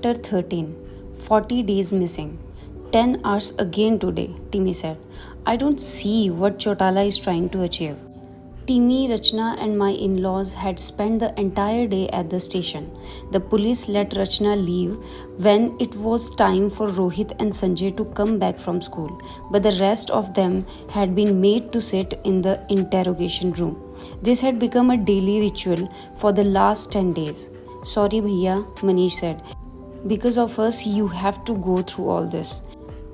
Chapter 13. 40 Days Missing. 10 hours again today, Timmy said. I don't see what Chotala is trying to achieve. Timmy, Rachna and my in-laws had spent the entire day at the station. The police let Rachna leave when it was time for Rohit and Sanjay to come back from school, but the rest of them had been made to sit in the interrogation room. This had become a daily ritual for the last 10 days. Sorry bhaiya, Manish said. Because of us, you have to go through all this.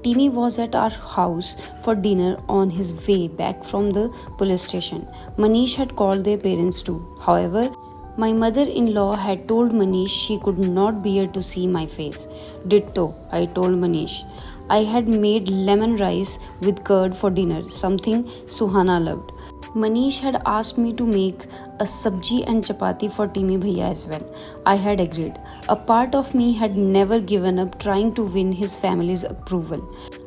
Timmy was at our house for dinner on his way back from the police station. Manish had called their parents too. However, my mother-in-law had told Manish she could not bear to see my face. Ditto, I told Manish. I had made lemon rice with curd for dinner, something Suhana loved. Manish had asked me to make a sabji and chapati for Timmy Bhaiya as well. I had agreed. A part of me had never given up trying to win his family's approval.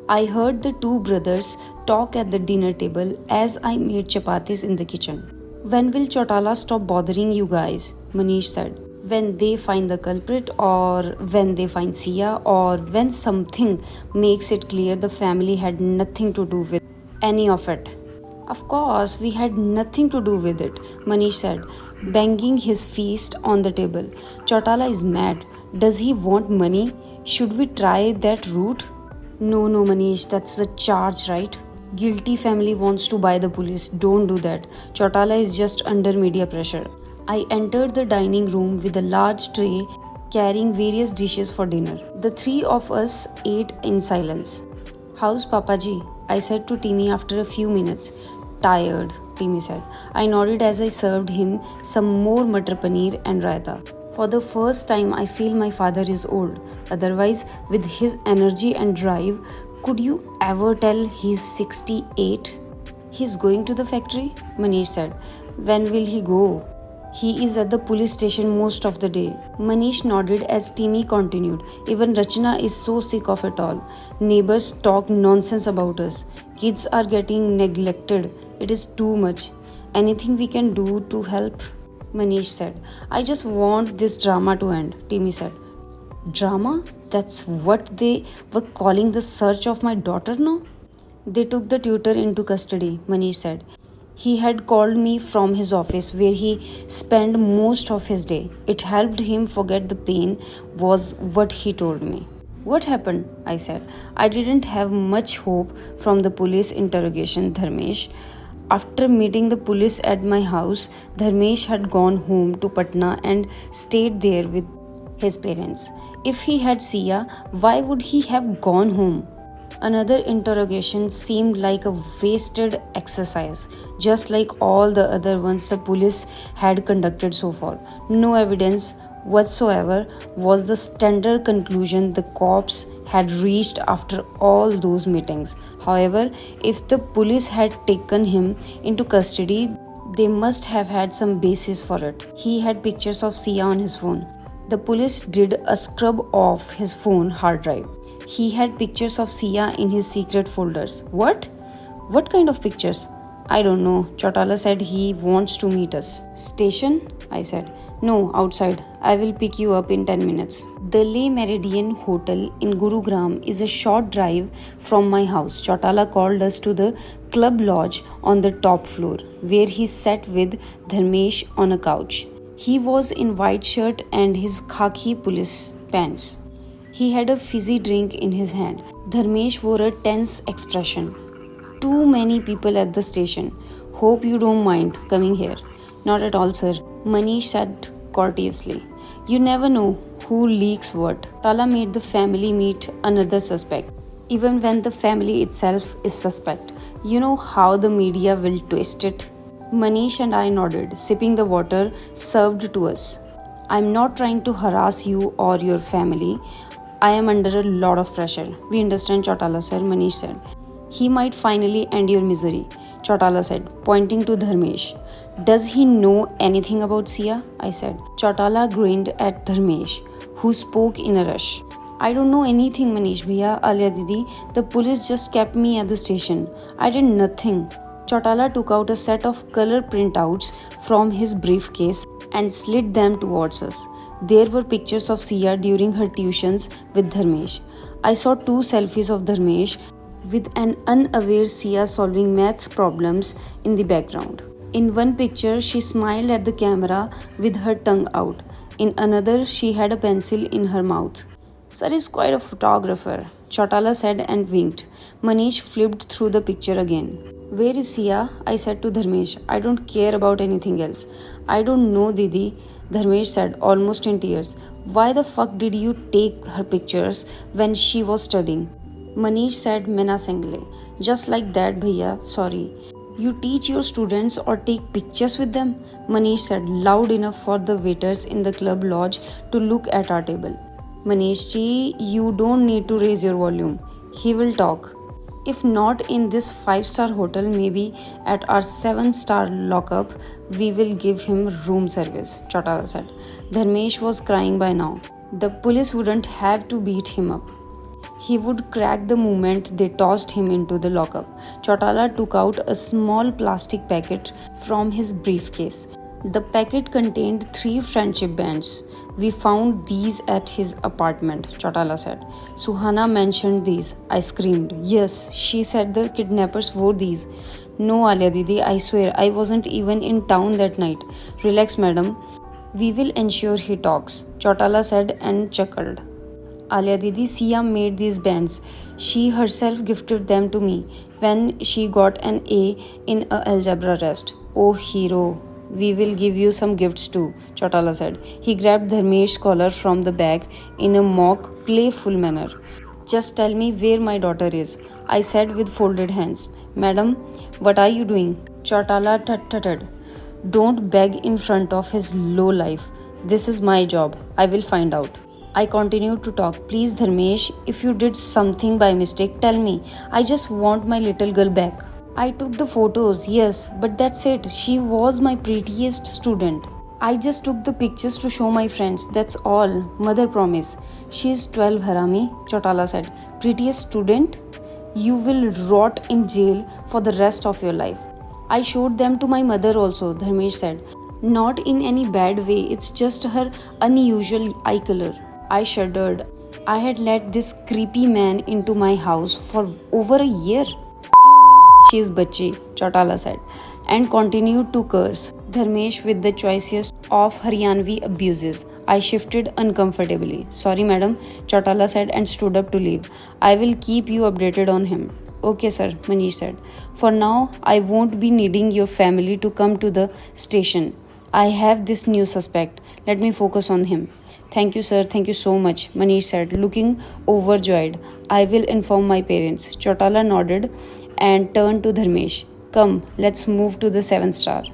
I heard the two brothers talk at the dinner table as I made chapatis in the kitchen. When will Chotala stop bothering you guys? Manish said. When they find the culprit, or when they find Sia, or when something makes it clear the family had nothing to do with any of it. Of course, we had nothing to do with it, Manish said, banging his fist on the table. Chotala is mad. Does he want money? Should we try that route? No, Manish, that's the charge, right? Guilty family wants to buy the police. Don't do that. Chotala is just under media pressure. I entered the dining room with a large tray carrying various dishes for dinner. The three of us ate in silence. How's Papaji? I said to Timmy after a few minutes. Tired, Timmy said. I nodded as I served him some more matar paneer and raita. For the first time, I feel my father is old. Otherwise, with his energy and drive, could you ever tell he's 68? He's going to the factory? Manish said. When will he go? He is at the police station most of the day. Manish nodded as Timmy continued. Even Rachna is so sick of it all. Neighbors talk nonsense about us. Kids are getting neglected. It is too much. Anything we can do to help? Manish said. I just want this drama to end, Timmy said. Drama? That's what they were calling the search of my daughter now? They took the tutor into custody, Manish said. He had called me from his office where he spent most of his day. It helped him forget the pain, was what he told me. What happened? I said. I didn't have much hope from the police interrogation, Dharmesh. After meeting the police at my house, Dharmesh had gone home to Patna and stayed there with his parents. If he had Sia, why would he have gone home? Another interrogation seemed like a wasted exercise, just like all the other ones the police had conducted so far. No evidence whatsoever was the standard conclusion the cops had reached after all those meetings. However, if the police had taken him into custody, they must have had some basis for it. He had pictures of Sia on his phone. The police did a scrub of his phone hard drive. He had pictures of Sia in his secret folders. What? What kind of pictures? I don't know. Chotala said he wants to meet us. Station? I said. No, outside. I will pick you up in 10 minutes. The Le Meridien Hotel in Gurugram is a short drive from my house. Chotala called us to the club lodge on the top floor, where he sat with Dharmesh on a couch. He was in white shirt and his khaki police pants. He had a fizzy drink in his hand. Dharmesh wore a tense expression. Too many people at the station. Hope you don't mind coming here. Not at all, sir. Manish said courteously. You never know who leaks what. Tala made the family meet another suspect, even when the family itself is suspect. You know how the media will twist it? Manish and I nodded, sipping the water served to us. I'm not trying to harass you or your family. I am under a lot of pressure. We understand, Chotala sir, Manish said. He might finally end your misery, Chotala said, pointing to Dharmesh. Does he know anything about Sia? I said. Chotala grinned at Dharmesh, who spoke in a rush. I don't know anything, Manish bhaiya, Alia didi. The police just kept me at the station. I did nothing. Chotala took out a set of color printouts from his briefcase and slid them towards us. There were pictures of Sia during her tuitions with Dharmesh. I saw 2 selfies of Dharmesh with an unaware Sia solving math problems in the background. In one picture, she smiled at the camera with her tongue out. In another, she had a pencil in her mouth. Sir is quite a photographer, Chautala said and winked. Manish flipped through the picture again. Where is Sia? I said to Dharmesh. I don't care about anything else. I don't know, Didi, Dharmesh said, almost in tears. Why the fuck did you take her pictures when she was studying? Manish said menacingly. Just like that, bhaiya, sorry. You teach your students or take pictures with them? Manish said, loud enough for the waiters in the club lodge to look at our table. Manish ji, you don't need to raise your volume. He will talk. If not in this 5-star hotel, maybe at our 7-star lockup, we will give him room service, Chautala said. Dharmesh was crying by now. The police wouldn't have to beat him up. He would crack the moment they tossed him into the lockup. Chautala took out a small plastic packet from his briefcase. The packet contained 3 friendship bands. We found these at his apartment, Chautala said. Suhana mentioned these. I screamed. Yes, she said the kidnappers wore these. No, Alia Didi, I swear, I wasn't even in town that night. Relax, madam. We will ensure he talks, Chautala said and chuckled. Alia Didi, Sia made these bands. She herself gifted them to me when she got an A in a algebra test. Oh, hero. We will give you some gifts too, Chautala said. He grabbed Dharmesh's collar from the bag in a mock, playful manner. Just tell me where my daughter is, I said with folded hands. Madam, what are you doing? Chautala tut-tutted. Don't beg in front of his low life. This is my job. I will find out. I continued to talk. Please, Dharmesh, if you did something by mistake, tell me. I just want my little girl back. I took the photos, yes, but that's it. She was my prettiest student. I just took the pictures to show my friends, that's all. Mother promise. She is 12, Harami, Chautala said. Prettiest student? You will rot in jail for the rest of your life. I showed them to my mother also, Dharmesh said. Not in any bad way, it's just her unusual eye color. I shuddered. I had let this creepy man into my house for over a year. She's bachi, Chautala said, and continued to curse. Dharmesh with the choicest of Haryanvi abuses. I shifted uncomfortably. Sorry, madam, Chautala said and stood up to leave. I will keep you updated on him. Okay, sir, Manish said. For now, I won't be needing your family to come to the station. I have this new suspect. Let me focus on him. Thank you, sir. Thank you so much, Manish said, looking overjoyed. I will inform my parents. Chautala nodded and turned to Dharmesh. Come, let's move to the 7-star.